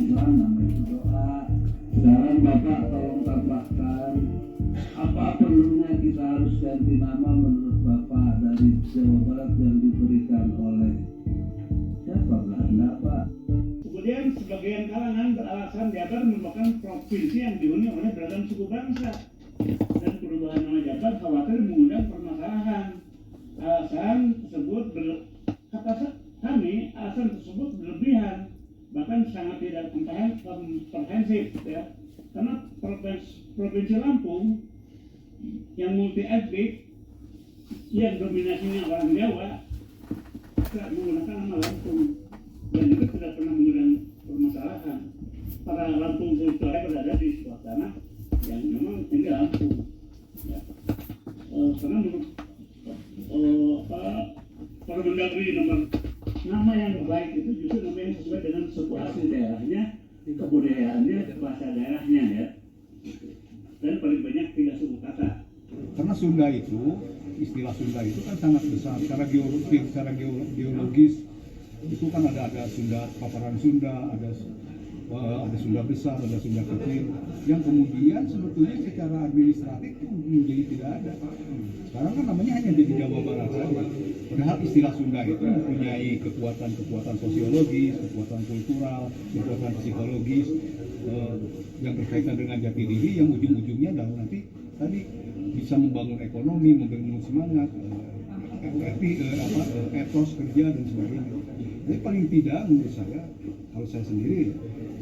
Tuhan namanya doa. Sekarang Bapak tolong tambahkan, apa perlunya kita harus ganti nama menurut Bapak dari Jawa Barat yang diberikan oleh siapa Belanda Pak? Kemudian sebagian kalangan beralasan Jabar merupakan provinsi yang dihuni oleh beragam suku bangsa dan perubahan nama Jabar khawatir mengundang permasalahan. Alasan tersebut berlebihan, bahkan sangat tidak komprehensif, ya. Karena provinsi Lampung yang multi etnik yang dominasinya orang Jawa tidak menggunakan nama Lampung dan juga tidak pernah mengundang permasalahan. Para Lampung kulturnya berada di sebuah tanah yang memang ini Lampung, ya. Karena menurut Permendagri nomor nama yang baik itu justru nama yang sesuai dengan suku asli daerahnya, kebudayaannya, bahasa daerahnya, ya. Dan paling banyak 3 suku kata. Karena Sunda itu, istilah Sunda itu kan sangat besar secara geologis. Itu kan ada Sunda, paparan Sunda, ada Sunda besar, ada Sunda kecil, yang kemudian sebetulnya secara administratif itu menjadi tidak ada. Sekarang kan namanya hanya jadi Jawa Barat saja. Padahal istilah Sunda itu mempunyai kekuatan sosiologis, kekuatan kultural, kekuatan psikologis yang berkaitan dengan jati diri, yang ujung-ujungnya adalah nanti tadi bisa membangun ekonomi, membangun semangat, etos kerja dan sebagainya. Tapi paling tidak menurut saya, kalau saya sendiri,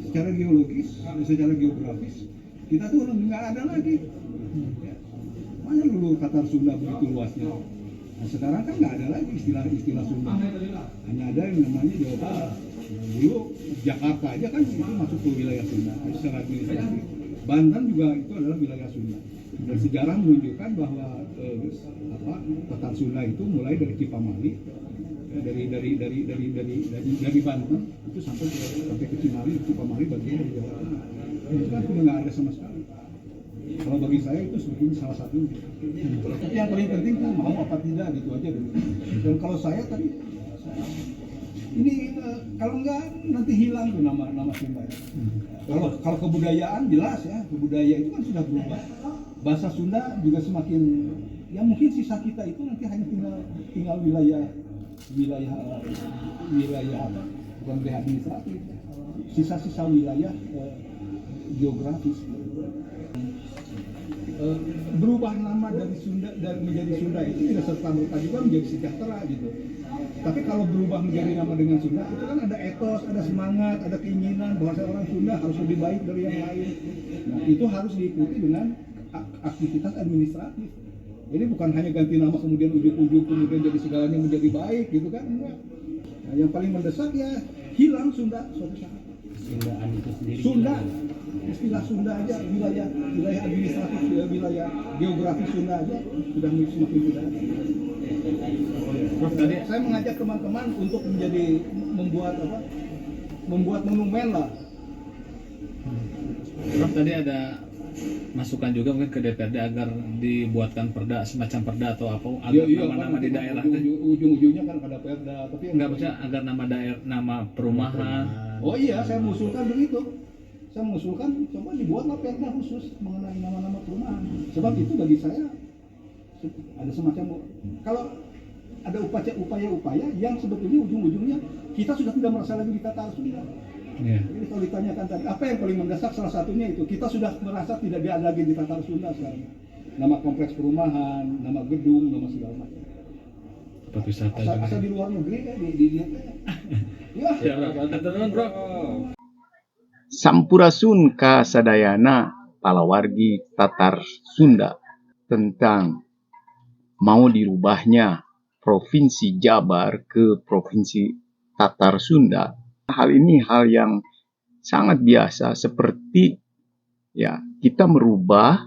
secara geologis, secara geografis, kita tuh nggak ada lagi. Ya. Mana dulu Tatar Sunda begitu luasnya. Nah sekarang kan nggak ada lagi istilah Sunda. Hanya ada yang namanya Jawa Barat. Dulu Jakarta aja kan itu masuk ke wilayah Sunda, secara administratif. Banten juga itu adalah wilayah Sunda. Dan sejarah menunjukkan bahwa Tatar Sunda itu mulai dari Cipamali, dari Banten itu sampai ke Cimali, Cipamali bagian dari Jawa Tengah. Itu kan sudah nggak ada sama sekali. Kalau bagi saya itu sebetulnya salah satu. Tapi yang paling penting tuh mau apa tidak gitu aja dulu. Dan kalau saya tadi ini kalau enggak nanti hilang tuh nama Sunda. Kalau kebudayaan jelas ya, kebudayaan itu kan sudah berubah. Bahasa Sunda juga semakin, ya mungkin sisa kita itu nanti hanya tinggal wilayah apa? Bukan wilayah administratif. Sisa-sisa wilayah geografis. Berubah nama dari Sunda dan menjadi Sunda itu tidak serta-merta juga menjadi sejahtera gitu. Tapi kalau berubah menjadi nama dengan Sunda itu kan ada etos, ada semangat, ada keinginan bahwa orang Sunda harus lebih baik dari yang lain. Nah itu harus diikuti dengan aktivitas administratif. Jadi bukan hanya ganti nama kemudian ujung-ujung kemudian jadi segalanya menjadi baik gitu kan, enggak. Nah, yang paling mendesak ya hilang Sunda suatu saat. Sundaan itu sendiri. Sunda, istilah Sunda aja, wilayah administratif, wilayah geografis Sunda aja sudah semakin tidak ada. Prof, tadi Saya mengajak teman-teman untuk membuat monumen lah. Prof, tadi ada masukan juga mungkin ke DPRD agar dibuatkan perda, semacam perda atau apa agar nama-nama di daerah itu ujung-ujungnya kan ada perda, tapi nggak bisa agar nama daerah, nama perumahan. Oh iya, saya mengusulkan begitu. Saya mengusulkan coba dibuatlah perda khusus mengenai nama-nama perumahan. Sebab itu bagi saya ada semacam, kalau ada upaya-upaya yang sebetulnya ujung-ujungnya kita sudah tidak merasa lagi ditata Sunda. Yeah. Jadi kalau ditanyakan tadi apa yang paling mendesak, salah satunya itu kita sudah merasa tidak ada lagi ditata Sunda sekarang. Nama kompleks perumahan, nama gedung, nama segala macam. Tempat wisata juga. Asal di luar negeri kan dilihat aja. Ya. Ya, teman-teman, Bro. Sampurasun kasadayana palawargi Tatar Sunda tentang mau dirubahnya Provinsi Jabar ke Provinsi Tatar Sunda. Hal ini hal yang sangat biasa, seperti ya kita merubah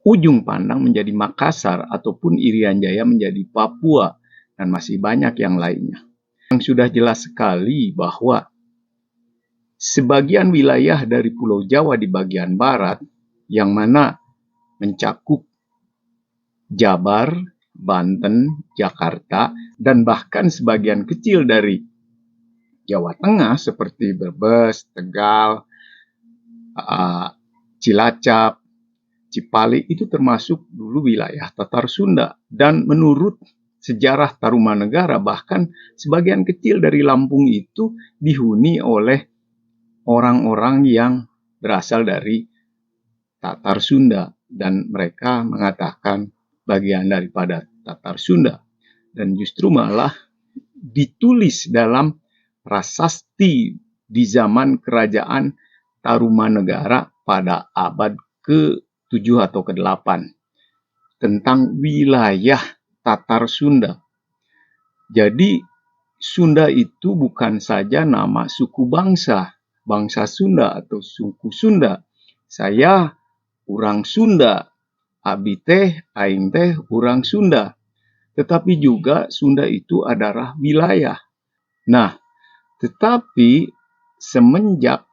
ujung pandang menjadi Makassar ataupun Irian Jaya menjadi Papua dan masih banyak yang lainnya. Yang sudah jelas sekali bahwa sebagian wilayah dari Pulau Jawa di bagian barat yang mana mencakup Jabar, Banten, Jakarta, dan bahkan sebagian kecil dari Jawa Tengah seperti Brebes, Tegal, Cilacap, Cipali itu termasuk dulu wilayah Tatar Sunda. Dan menurut sejarah Tarumanegara, bahkan sebagian kecil dari Lampung itu dihuni oleh orang-orang yang berasal dari Tatar Sunda. Dan mereka mengatakan bagian daripada Tatar Sunda. Dan justru malah ditulis dalam prasasti di zaman kerajaan Tarumanegara pada abad ke-7 atau ke-8 tentang wilayah Tatar Sunda. Jadi Sunda itu bukan saja nama suku bangsa Sunda atau suku Sunda. Saya orang Sunda, abi teh, aing teh orang Sunda. Tetapi juga Sunda itu adalah wilayah. Nah, tetapi semenjak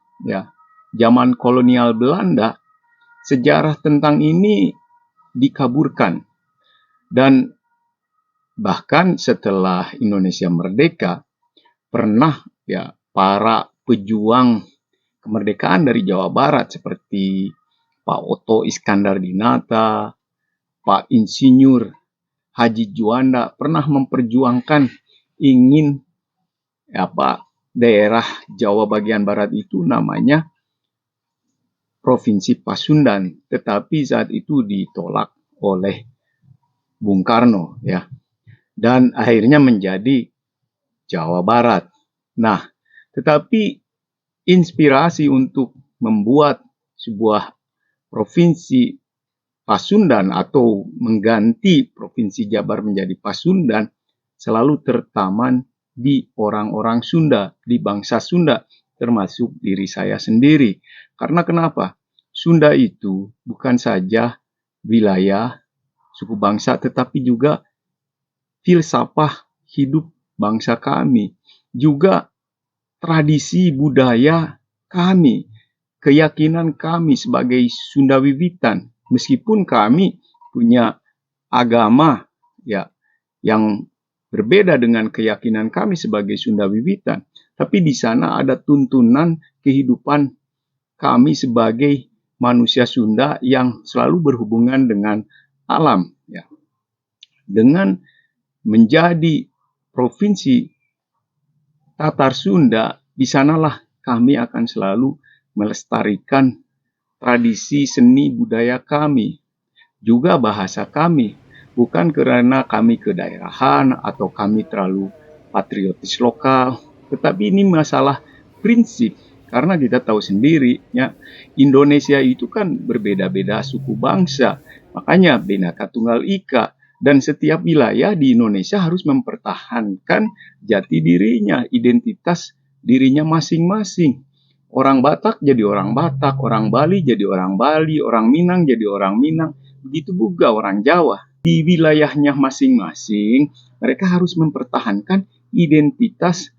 zaman kolonial Belanda, sejarah tentang ini dikaburkan. Dan bahkan setelah Indonesia merdeka, pernah para pejuang kemerdekaan dari Jawa Barat seperti Pak Oto Iskandar Dinata, Pak Insinyur Haji Juanda pernah memperjuangkan ingin daerah Jawa bagian barat itu namanya Provinsi Pasundan, tetapi saat itu ditolak oleh Bung Karno dan akhirnya menjadi Jawa Barat. Nah, tetapi inspirasi untuk membuat sebuah provinsi Pasundan atau mengganti Provinsi Jabar menjadi Pasundan selalu tertaman di orang-orang Sunda, di bangsa Sunda, termasuk diri saya sendiri. Karena kenapa? Sunda itu bukan saja wilayah suku bangsa, tetapi juga filsafah hidup bangsa kami, juga tradisi budaya kami, keyakinan kami sebagai Sunda Wiwitan. Meskipun kami punya agama yang berbeda dengan keyakinan kami sebagai Sunda Wiwitan, tapi di sana ada tuntunan kehidupan kami sebagai manusia Sunda yang selalu berhubungan dengan alam. Dengan menjadi provinsi Tatar Sunda, di sanalah kami akan selalu melestarikan tradisi seni budaya kami, juga bahasa kami, bukan karena kami kedaerahan atau kami terlalu patriotis lokal, tetapi ini masalah prinsip, karena kita tahu sendiri Indonesia itu kan berbeda-beda suku bangsa, makanya Bhinneka Tunggal Ika, dan setiap wilayah di Indonesia harus mempertahankan jati dirinya, identitas dirinya masing-masing. Orang Batak jadi orang Batak, orang Bali jadi orang Bali, orang Minang jadi orang Minang. Begitu juga orang Jawa. Di wilayahnya masing-masing, mereka harus mempertahankan identitas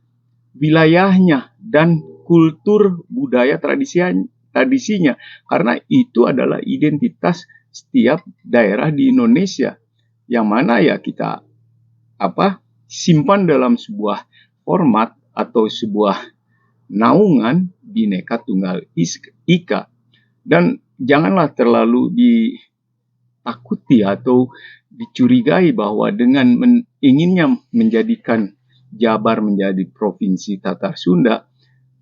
wilayahnya dan kultur budaya tradisinya. Karena itu adalah identitas setiap daerah di Indonesia. Yang mana kita simpan dalam sebuah format atau sebuah naungan Bhinneka Tunggal Ika. Dan janganlah terlalu ditakuti atau dicurigai bahwa dengan inginnya menjadikan Jabar menjadi provinsi Tatar Sunda,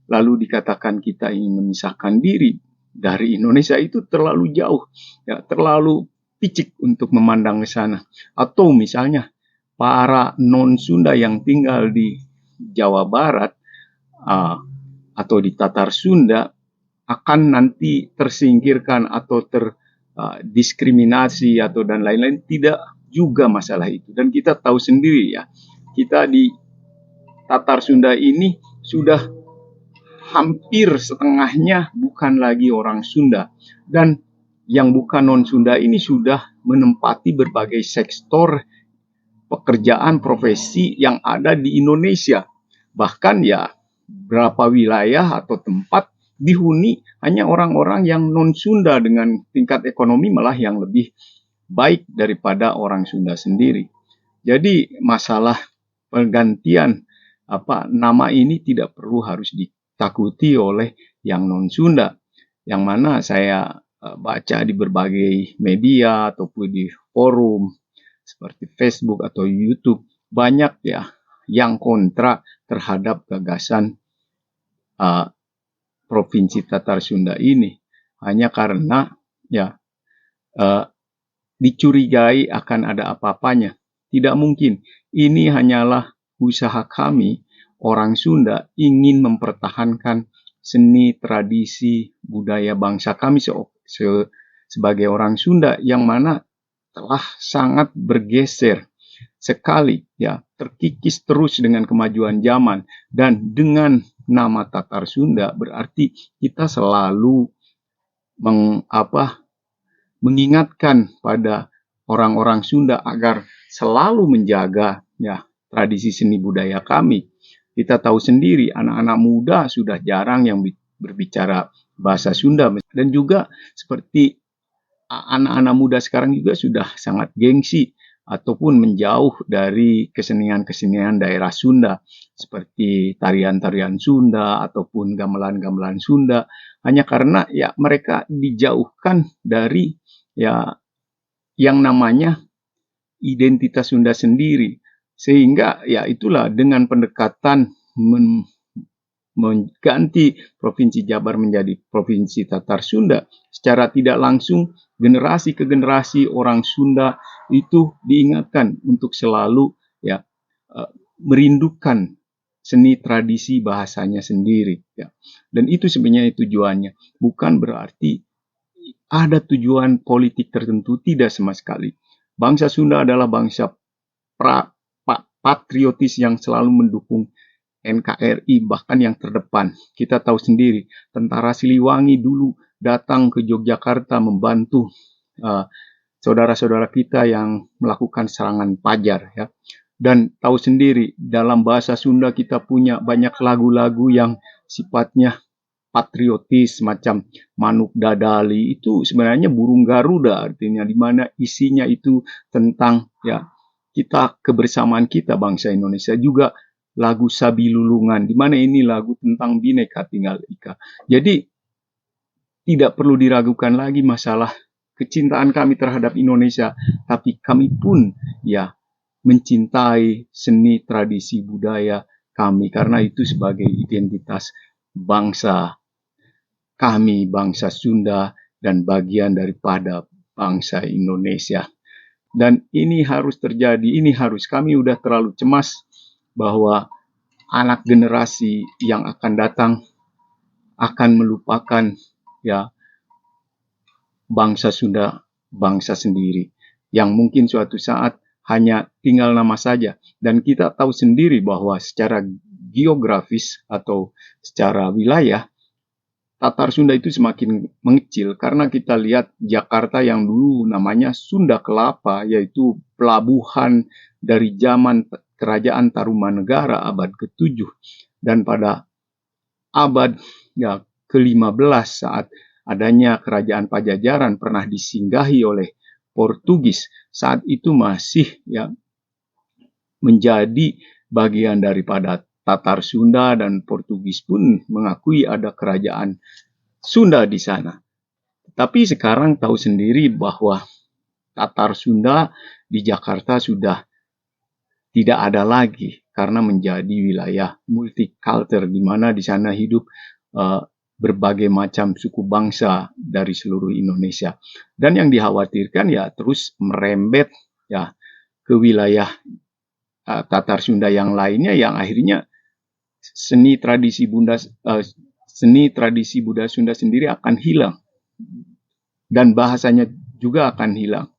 lalu dikatakan kita ingin memisahkan diri dari Indonesia, itu terlalu jauh, terlalu picik untuk memandang ke sana. Atau misalnya para non-Sunda yang tinggal di Jawa Barat atau di Tatar Sunda akan nanti tersingkirkan atau terdiskriminasi atau dan lain-lain. Tidak juga masalah itu. Dan kita tahu sendiri kita di Tatar Sunda ini sudah hampir setengahnya bukan lagi orang Sunda. Dan yang bukan non-Sunda ini sudah menempati berbagai sektor pekerjaan profesi yang ada di Indonesia. Bahkan berapa wilayah atau tempat dihuni hanya orang-orang yang non-Sunda dengan tingkat ekonomi malah yang lebih baik daripada orang Sunda sendiri. Jadi masalah pergantian nama ini tidak perlu harus ditakuti oleh yang non-Sunda, yang mana saya baca di berbagai media ataupun di forum seperti Facebook atau YouTube, banyak ya yang kontra terhadap gagasan Provinsi Tatar Sunda ini, hanya karena ya dicurigai akan ada apa-apanya. Tidak mungkin. Ini hanyalah usaha kami, orang Sunda, ingin mempertahankan seni, tradisi, budaya bangsa kami sebagai orang Sunda, yang mana telah sangat bergeser sekali, ya, terkikis terus dengan kemajuan zaman. Dan dengan nama Tatar Sunda berarti kita selalu mengingatkan pada orang-orang Sunda agar selalu menjaga ya tradisi seni budaya kami. Kita tahu sendiri anak-anak muda sudah jarang yang berbicara bahasa Sunda, dan juga seperti anak-anak muda sekarang juga sudah sangat gengsi ataupun menjauh dari kesenian-kesenian daerah Sunda seperti tarian-tarian Sunda ataupun gamelan-gamelan Sunda, hanya karena ya mereka dijauhkan dari ya yang namanya identitas Sunda sendiri. Sehingga ya itulah dengan pendekatan mengganti Provinsi Jabar menjadi Provinsi Tatar Sunda, secara tidak langsung generasi ke generasi orang Sunda itu diingatkan untuk selalu ya merindukan seni tradisi bahasanya sendiri ya. Dan itu sebenarnya tujuannya, bukan berarti ada tujuan politik tertentu, tidak sama sekali. Bangsa Sunda adalah bangsa patriotis yang selalu mendukung NKRI, bahkan yang terdepan. Kita tahu sendiri, tentara Siliwangi dulu datang ke Yogyakarta membantu saudara-saudara kita yang melakukan serangan Pajar ya. Dan tahu sendiri, dalam bahasa Sunda kita punya banyak lagu-lagu yang sifatnya patriotis, macam Manuk Dadali, itu sebenarnya burung Garuda, artinya di mana isinya itu tentang ya kita, kebersamaan kita bangsa Indonesia. Juga lagu Sabilulungan, di mana ini lagu tentang Bhinneka Tunggal Ika. Jadi tidak perlu diragukan lagi masalah kecintaan kami terhadap Indonesia, tapi kami pun ya mencintai seni, tradisi, budaya kami, karena itu sebagai identitas bangsa kami, bangsa Sunda, dan bagian daripada bangsa Indonesia. Dan ini harus terjadi, kami udah terlalu cemas bahwa anak generasi yang akan datang akan melupakan ya bangsa Sunda, bangsa sendiri, yang mungkin suatu saat hanya tinggal nama saja. Dan kita tahu sendiri bahwa secara geografis atau secara wilayah, Tatar Sunda itu semakin mengecil, karena kita lihat Jakarta yang dulu namanya Sunda Kelapa, yaitu pelabuhan dari zaman Kerajaan Tarumanegara abad ke-7, dan pada abad ya ke-15 saat adanya Kerajaan Pajajaran pernah disinggahi oleh Portugis, saat itu masih ya menjadi bagian daripada Tatar Sunda, dan Portugis pun mengakui ada kerajaan Sunda di sana. Tapi sekarang tahu sendiri bahwa Tatar Sunda di Jakarta sudah tidak ada lagi, karena menjadi wilayah multikultur, di mana di sana hidup berbagai macam suku bangsa dari seluruh Indonesia. Dan yang dikhawatirkan ya terus merembet ya ke wilayah Tatar Sunda yang lainnya, yang akhirnya seni tradisi budaya Sunda sendiri akan hilang, dan bahasanya juga akan hilang,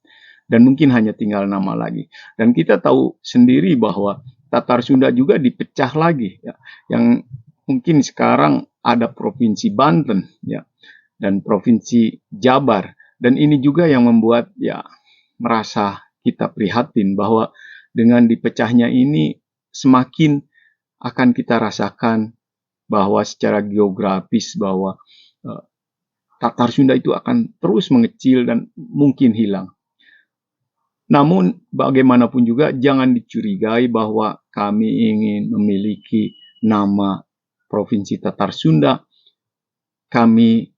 dan mungkin hanya tinggal nama lagi. Dan kita tahu sendiri bahwa Tatar Sunda juga dipecah lagi ya, yang mungkin sekarang ada Provinsi Banten ya, dan Provinsi Jabar. Dan ini juga yang membuat ya merasa kita prihatin bahwa dengan dipecahnya ini semakin akan kita rasakan bahwa secara geografis bahwa Tatar Sunda itu akan terus mengecil dan mungkin hilang. Namun bagaimanapun juga jangan dicurigai bahwa kami ingin memiliki nama Provinsi Tatar Sunda, kami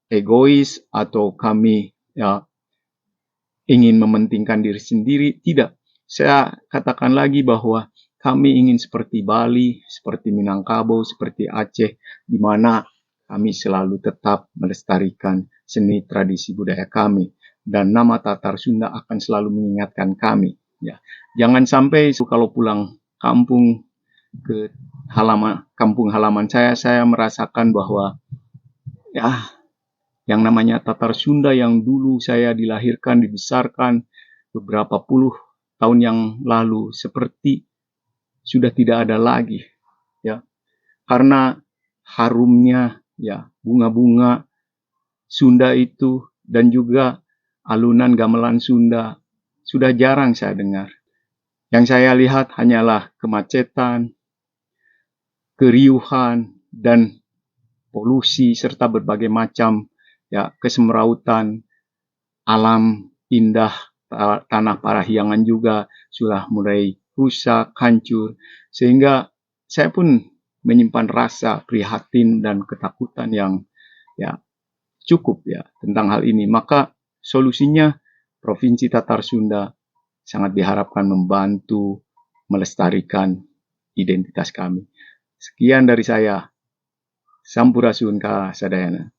egois atau kami ingin mementingkan diri sendiri. Tidak. Saya katakan lagi bahwa kami ingin seperti Bali, seperti Minangkabau, seperti Aceh, di mana kami selalu tetap melestarikan seni tradisi budaya kami. Dan nama Tatar Sunda akan selalu mengingatkan kami. Ya. Jangan sampai kalau pulang kampung ke kampung halaman saya merasakan bahwa yang namanya Tatar Sunda yang dulu saya dilahirkan, dibesarkan beberapa puluh tahun yang lalu seperti sudah tidak ada lagi, ya, karena harumnya bunga-bunga Sunda itu dan juga alunan gamelan Sunda sudah jarang saya dengar. Yang saya lihat hanyalah kemacetan, keriuhan, dan polusi serta berbagai macam kesemrautan alam indah. Tanah Parahyangan juga sudah mulai rusak, hancur, sehingga saya pun menyimpan rasa prihatin dan ketakutan yang cukup tentang hal ini. Maka solusinya Provinsi Tatar Sunda sangat diharapkan membantu melestarikan identitas kami. Sekian dari saya. Sampurasun Ka Sadayana.